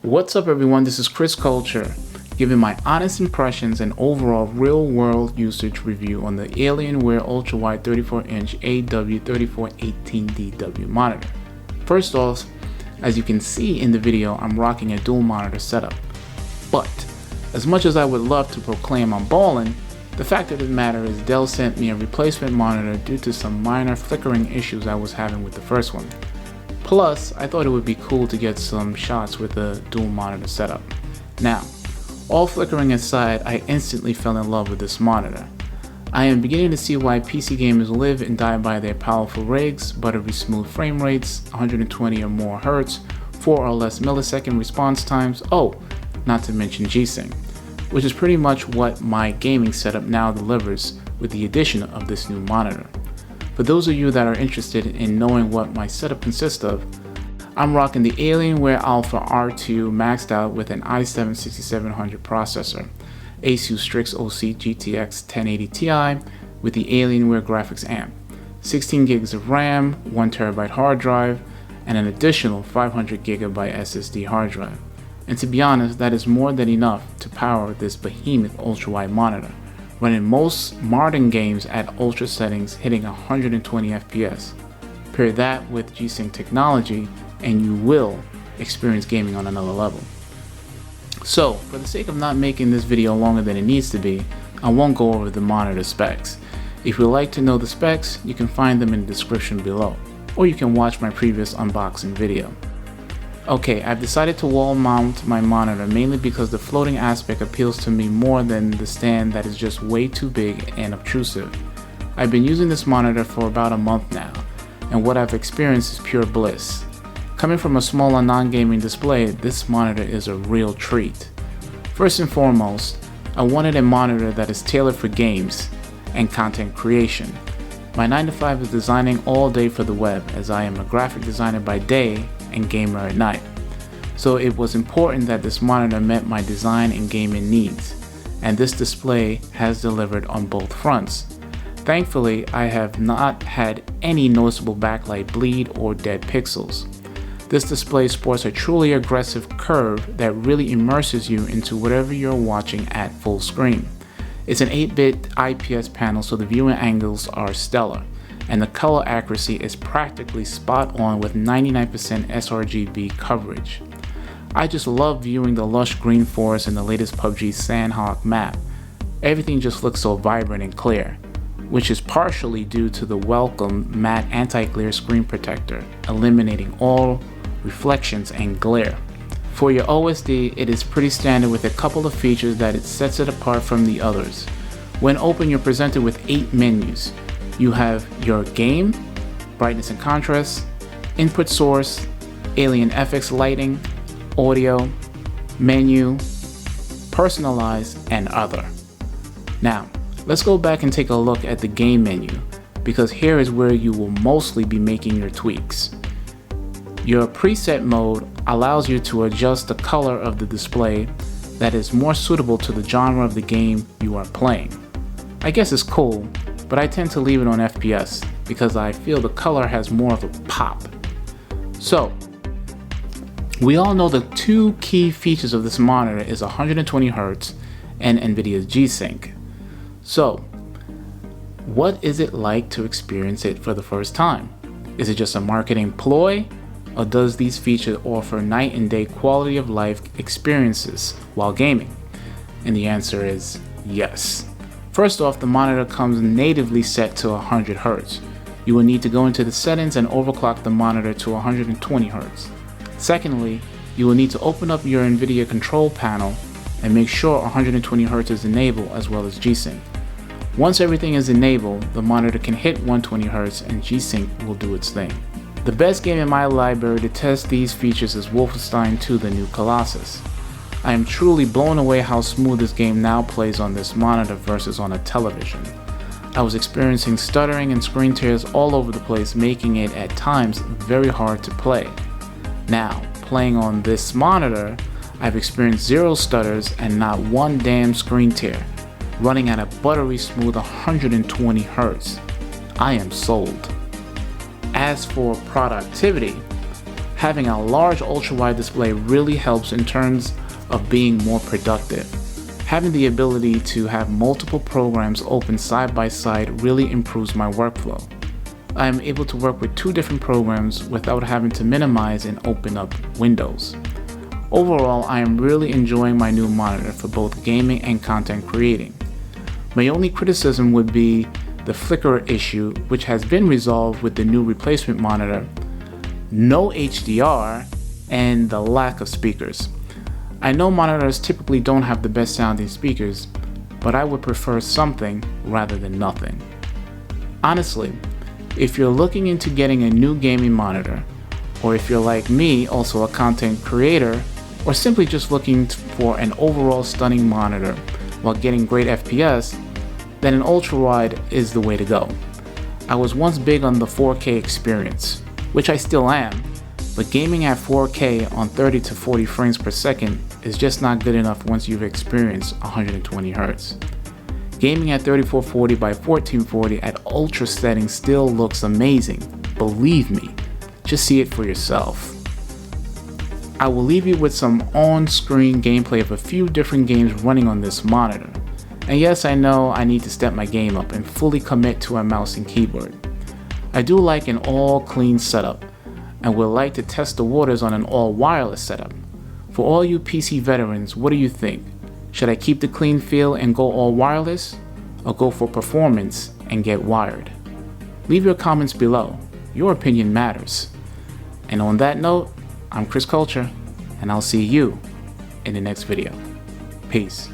What's up everyone, this is Chris Culture, giving my honest impressions and overall real-world usage review on the Alienware Ultrawide 34-inch aw3418dw monitor. First off, as you can see in the video, I'm rocking a dual monitor setup. But, as much as I would love to proclaim I'm ballin', the fact of the matter is Dell sent me a replacement monitor due to some minor flickering issues I was having with the first one. Plus, I thought it would be cool to get some shots with a dual monitor setup. Now, all flickering aside, I instantly fell in love with this monitor. I am beginning to see why PC gamers live and die by their powerful rigs, buttery smooth frame rates, 120 or more hertz, 4 or less millisecond response times, not to mention G-Sync, which is pretty much what my gaming setup now delivers with the addition of this new monitor. For those of you that are interested in knowing what my setup consists of, I'm rocking the Alienware Alpha R2 maxed out with an i7-6700 processor, ASUS Strix OC GTX 1080 Ti with the Alienware graphics amp, 16 gigs of RAM, 1TB hard drive, and an additional 500GB SSD hard drive. And to be honest, that is more than enough to power this behemoth ultra-wide monitor, running most modern games at ultra settings hitting 120 FPS. Pair that with G-Sync technology and you will experience gaming on another level. So, for the sake of not making this video longer than it needs to be, I won't go over the monitor specs. If you'd like to know the specs, you can find them in the description below, or you can watch my previous unboxing video. Okay, I've decided to wall mount my monitor mainly because the floating aspect appeals to me more than the stand that is just way too big and obtrusive. I've been using this monitor for about a month now, and what I've experienced is pure bliss. Coming from a smaller non-gaming display, this monitor is a real treat. First and foremost, I wanted a monitor that is tailored for games and content creation. My 9 to 5 is designing all day for the web, as I am a graphic designer by day and gamer at night. So it was important that this monitor met my design and gaming needs, and this display has delivered on both fronts. Thankfully, I have not had any noticeable backlight bleed or dead pixels. This display sports a truly aggressive curve that really immerses you into whatever you're watching at full screen. It's an 8-bit IPS panel, so the viewing angles are stellar, and the color accuracy is practically spot on with 99% sRGB coverage. I just love viewing the lush green forest in the latest PUBG Sandhawk map. Everything just looks so vibrant and clear, which is partially due to the welcome matte anti-glare screen protector, eliminating all reflections and glare. For your OSD, it is pretty standard with a couple of features that it sets it apart from the others. When open, you're presented with 8 menus. You have your game, brightness and contrast, input source, AlienFX Lighting, audio, menu, personalize, and other. Now, let's go back and take a look at the game menu, because here is where you will mostly be making your tweaks. Your preset mode allows you to adjust the color of the display that is more suitable to the genre of the game you are playing. I guess it's cool, but I tend to leave it on FPS because I feel the color has more of a pop. So, we all know the two key features of this monitor is 120 Hz and Nvidia's G-Sync. So, what is it like to experience it for the first time? Is it just a marketing ploy, or does these features offer night and day quality of life experiences while gaming? And the answer is yes. First off, the monitor comes natively set to 100 Hz. You will need to go into the settings and overclock the monitor to 120 Hz. Secondly, you will need to open up your Nvidia control panel and make sure 120 Hz is enabled as well as G-Sync. Once everything is enabled, the monitor can hit 120 Hz and G-Sync will do its thing. The best game in my library to test these features is Wolfenstein 2: The New Colossus. I am truly blown away how smooth this game now plays on this monitor versus on a television. I was experiencing stuttering and screen tears all over the place, making it at times very hard to play. Now, playing on this monitor, I've experienced 0 stutters and not one damn screen tear, running at a buttery smooth 120 Hz. I am sold. As for productivity, Having a large ultra-wide display really helps in terms of being more productive. Having the ability to have multiple programs open side by side really improves my workflow. I am able to work with 2 different programs without having to minimize and open up windows. Overall, I am really enjoying my new monitor for both gaming and content creating. My only criticism would be the flicker issue, which has been resolved with the new replacement monitor, no HDR, and the lack of speakers. I know monitors typically don't have the best sounding speakers, but I would prefer something rather than nothing. Honestly, if you're looking into getting a new gaming monitor, or if you're like me, also a content creator, or simply just looking for an overall stunning monitor while getting great FPS, then an ultra-wide is the way to go. I was once big on the 4K experience, which I still am, but gaming at 4K on 30 to 40 frames per second is just not good enough once you've experienced 120 Hz. Gaming at 3440 by 1440 at ultra settings still looks amazing, believe me, just see it for yourself. I will leave you with some on-screen gameplay of a few different games running on this monitor. And yes, I know I need to step my game up and fully commit to a mouse and keyboard. I do like an all clean setup, and would like to test the waters on an all wireless setup. For all you PC veterans, what do you think? Should I keep the clean feel and go all wireless, or go for performance and get wired? Leave your comments below. Your opinion matters. And on that note, I'm Chris Culture, and I'll see you in the next video. Peace.